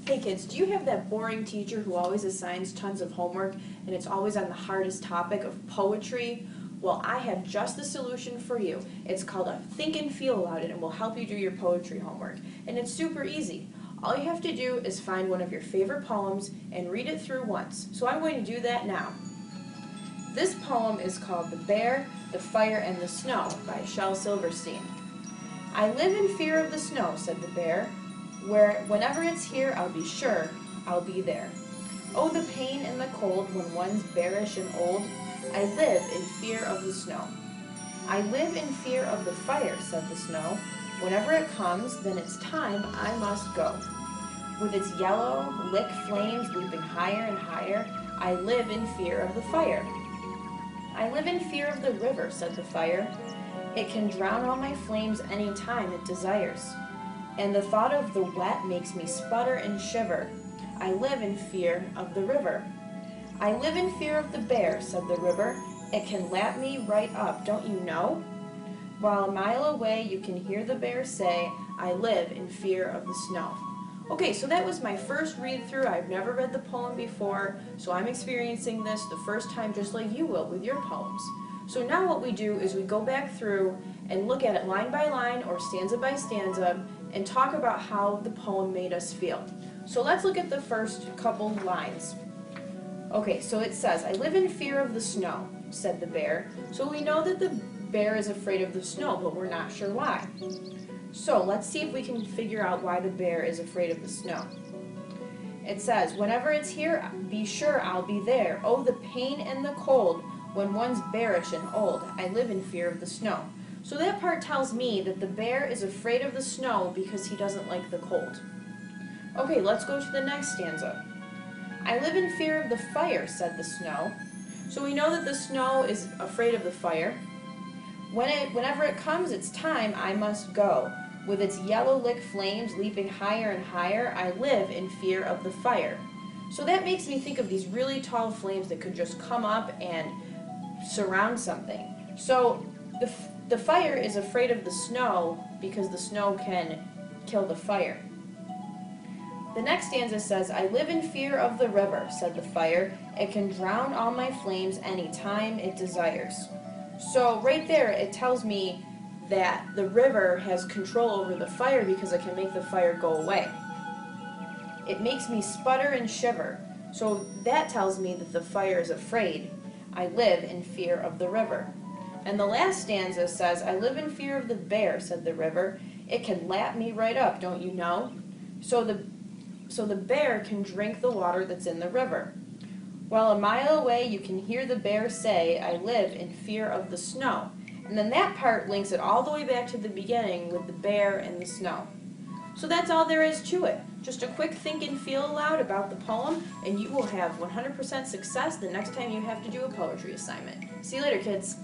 Hey kids, do you have that boring teacher who always assigns tons of homework and it's always on the hardest topic of poetry? Well, I have just the solution for you. It's called a Think and Feel Aloud, and it will help you do your poetry homework. And it's super easy. All you have to do is find one of your favorite poems and read it through once. So I'm going to do that now. This poem is called The Bear, the Fire, and the Snow by Shel Silverstein. I live in fear of the snow, said the bear. Whenever it's here, I'll be sure I'll be there. Oh, the pain and the cold when one's bearish and old. I live in fear of the snow. I live in fear of the fire, said the snow. Whenever it comes, then it's time I must go. With its yellow, lick flames leaping higher and higher, I live in fear of the fire. I live in fear of the river, said the fire. It can drown all my flames any time it desires. And the thought of the wet makes me sputter and shiver. I live in fear of the river. I live in fear of the bear, said the river. It can lap me right up, don't you know? While a mile away you can hear the bear say, I live in fear of the snow. Okay, so that was my first read through. I've never read the poem before, so I'm experiencing this the first time just like you will with your poems. So now what we do is we go back through and look at it line by line or stanza by stanza and talk about how the poem made us feel. So let's look at the first couple lines. Okay, so it says, I live in fear of the snow, said the bear. So we know that the bear is afraid of the snow, but we're not sure why. So let's see if we can figure out why the bear is afraid of the snow. It says, whenever it's here, be sure I'll be there. Oh, the pain and the cold when one's bearish and old. I live in fear of the snow. So that part tells me that the bear is afraid of the snow because he doesn't like the cold. Okay, let's go to the next stanza. I live in fear of the fire, said the snow. So we know that the snow is afraid of the fire. Whenever it comes, it's time I must go. With its yellow lick flames leaping higher and higher, I live in fear of the fire. So that makes me think of these really tall flames that could just come up and surround something. So the fire is afraid of the snow because the snow can kill the fire. The next stanza says, I live in fear of the river, said the fire. It can drown all my flames any time it desires. So right there it tells me that the river has control over the fire because it can make the fire go away. It makes me sputter and shiver. So that tells me that the fire is afraid. I live in fear of the river. And the last stanza says, I live in fear of the bear, said the river. It can lap me right up, don't you know? So the bear can drink the water that's in the river. While a mile away you can hear the bear say, I live in fear of the snow. And then that part links it all the way back to the beginning with the bear and the snow. So that's all there is to it. Just a quick think and feel aloud about the poem, and you will have 100% success the next time you have to do a poetry assignment. See you later, kids.